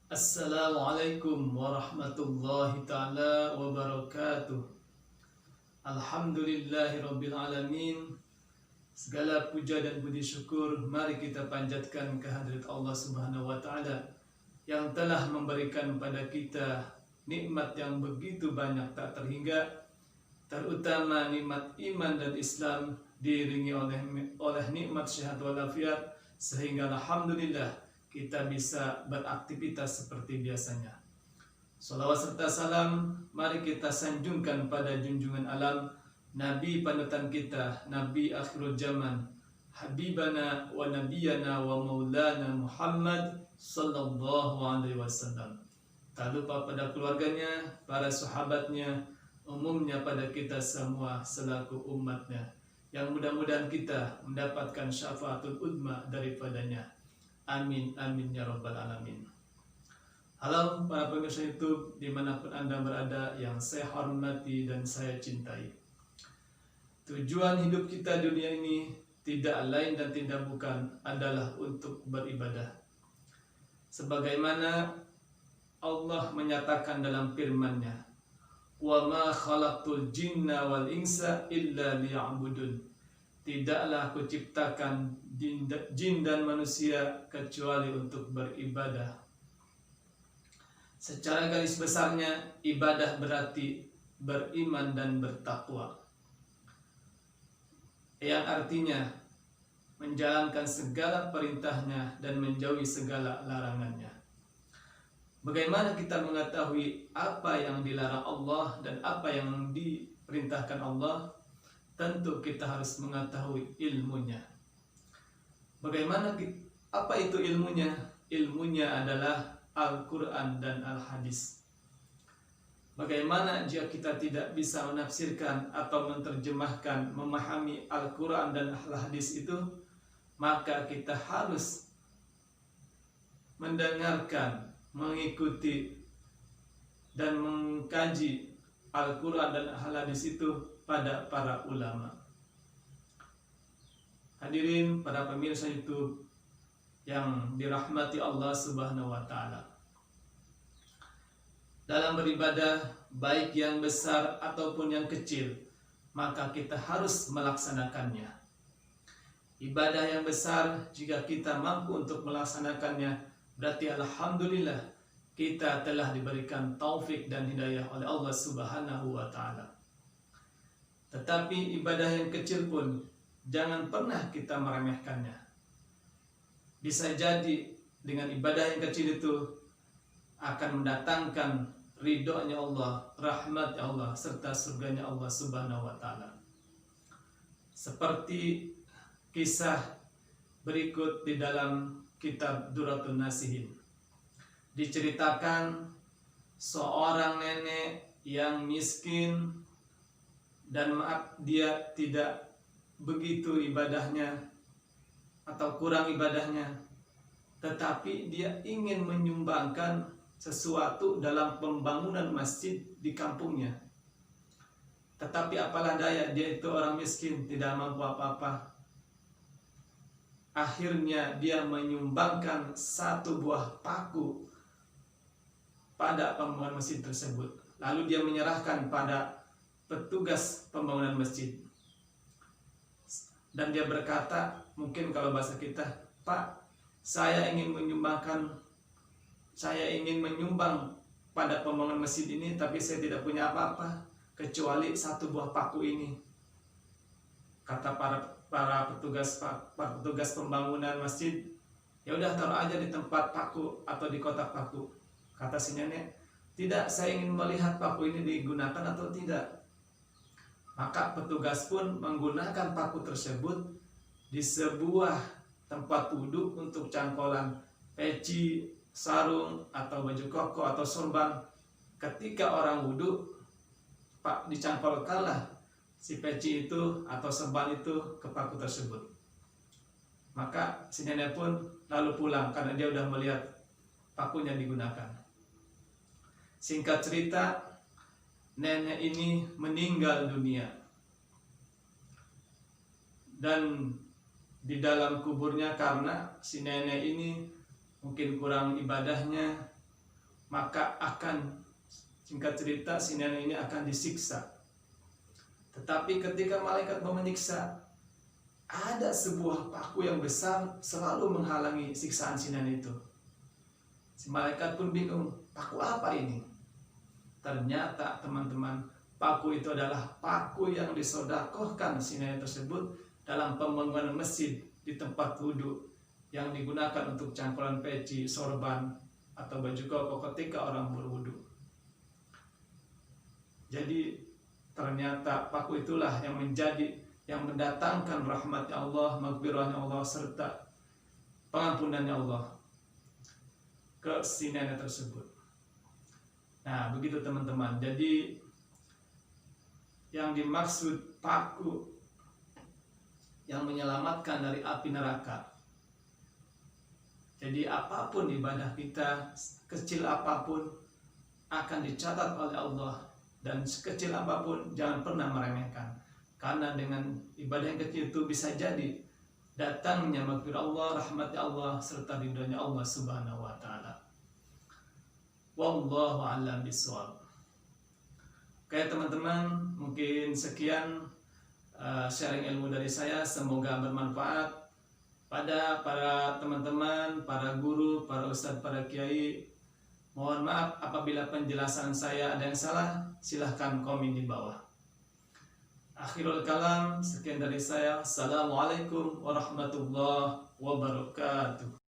Assalamualaikum warahmatullahi ta'ala wabarakatuh. Alhamdulillahirabbil alamin. Segala puja dan puji syukur mari kita panjatkan kehadirat Allah Subhanahu wa taala yang telah memberikan pada kita nikmat yang begitu banyak tak terhingga, terutama nikmat iman dan Islam diiringi oleh nikmat sehat walafiat, sehingga alhamdulillah kita bisa beraktivitas seperti biasanya. Salawat serta salam mari kita sanjungkan pada junjungan alam, Nabi panutan kita, Nabi akhirul zaman, Habibana wa Nabiyana wa Maulana Muhammad sallallahu alaihi wasallam. Tak lupa pada keluarganya, para sahabatnya, umumnya pada kita semua selaku umatnya, yang mudah-mudahan kita mendapatkan syafaatul udma daripadanya. Amin amin ya rabbal alamin. Halo para pemirsa YouTube dimanapun Anda berada, yang saya hormati dan saya cintai. Tujuan hidup kita dunia ini tidak lain dan tidak bukan adalah untuk beribadah. Sebagaimana Allah menyatakan dalam firman-Nya, "Wa ma khalaqtul jinna wal insa illa liya'budun." Tidaklah aku ciptakan jin dan manusia kecuali untuk beribadah. Secara garis besarnya, ibadah berarti beriman dan bertakwa, yang artinya menjalankan segala perintahnya dan menjauhi segala larangannya. Bagaimana kita mengetahui apa yang dilarang Allah dan apa yang diperintahkan Allah? Tentu kita harus mengetahui ilmunya. Apa itu ilmunya? Ilmunya adalah Al-Quran dan Al-Hadis. Bagaimana jika kita tidak bisa menafsirkan atau menerjemahkan, memahami Al-Quran dan Al-Hadis itu? Maka kita harus mendengarkan, mengikuti, dan mengkaji Al-Quran dan Al-Hadis itu pada para ulama. Hadirin para pemirsa YouTube yang dirahmati Allah Subhanahu wa taala. Dalam beribadah, baik yang besar ataupun yang kecil, maka kita harus melaksanakannya. Ibadah yang besar, jika kita mampu untuk melaksanakannya, berarti alhamdulillah kita telah diberikan taufik dan hidayah oleh Allah Subhanahu wa taala. Tetapi ibadah yang kecil pun jangan pernah kita meremehkannya. Bisa jadi dengan ibadah yang kecil itu akan mendatangkan ridhonya Allah, rahmatnya Allah, serta surganya Allah Subhanahu wa taala. Seperti kisah berikut di dalam kitab Duratun Nasihin. Diceritakan seorang nenek yang miskin, dan maaf, dia tidak begitu ibadahnya atau kurang ibadahnya, tetapi dia ingin menyumbangkan sesuatu dalam pembangunan masjid di kampungnya. Tetapi apalah daya, dia itu orang miskin, tidak mampu apa-apa. Akhirnya dia menyumbangkan satu buah paku pada pembangunan masjid tersebut. Lalu dia menyerahkan pada petugas pembangunan masjid, dan dia berkata, mungkin kalau bahasa kita, "Pak, saya ingin menyumbang pada pembangunan masjid ini, tapi saya tidak punya apa-apa kecuali satu buah paku ini." Kata para petugas pembangunan masjid, "Ya udah, taruh aja di tempat paku atau di kotak paku." Kata si nenek, "Tidak, saya ingin melihat paku ini digunakan atau tidak." Maka petugas pun menggunakan paku tersebut di sebuah tempat wudhu untuk cangkolan peci, sarung, atau baju koko atau sorban. Ketika orang wudhu, dicangkolkanlah si peci itu atau sorban itu ke paku tersebut. Maka si nenek pun lalu pulang karena dia sudah melihat pakunya digunakan. Singkat cerita, nenek ini meninggal dunia, dan di dalam kuburnya, karena si nenek ini mungkin kurang ibadahnya, maka akan, singkat cerita, si nenek ini akan disiksa. Tetapi ketika malaikat mau menyiksa, ada sebuah paku yang besar selalu menghalangi siksaan si nenek itu. Si malaikat pun bingung, paku apa ini? Ternyata teman-teman, paku itu adalah paku yang disodakohkan si nenek tersebut dalam pembangunan masjid di tempat wudhu yang digunakan untuk campuran peci, sorban, atau baju koko ketika orang berwudhu. Jadi ternyata paku itulah yang mendatangkan rahmat Allah, maghfirahnya Allah, serta pengampunannya Allah ke si nenek tersebut. Nah, begitu teman-teman. Jadi yang dimaksud paku yang menyelamatkan dari api neraka. Jadi apapun ibadah kita, kecil apapun, akan dicatat oleh Allah. Dan sekecil apapun jangan pernah meremehkan. Karena dengan ibadah yang kecil itu bisa jadi datangnya maghfirah Allah, rahmatnya Allah, serta ridhonya Allah Subhanahu wa taala. Wallahu a'lam bishawab. Oke teman-teman, mungkin sekian sharing ilmu dari saya. Semoga bermanfaat pada para teman-teman, para guru, para ustadz, para kiai. Mohon maaf apabila penjelasan saya ada yang salah, silahkan komen di bawah. Akhirul kalam, sekian dari saya. Assalamualaikum warahmatullahi wabarakatuh.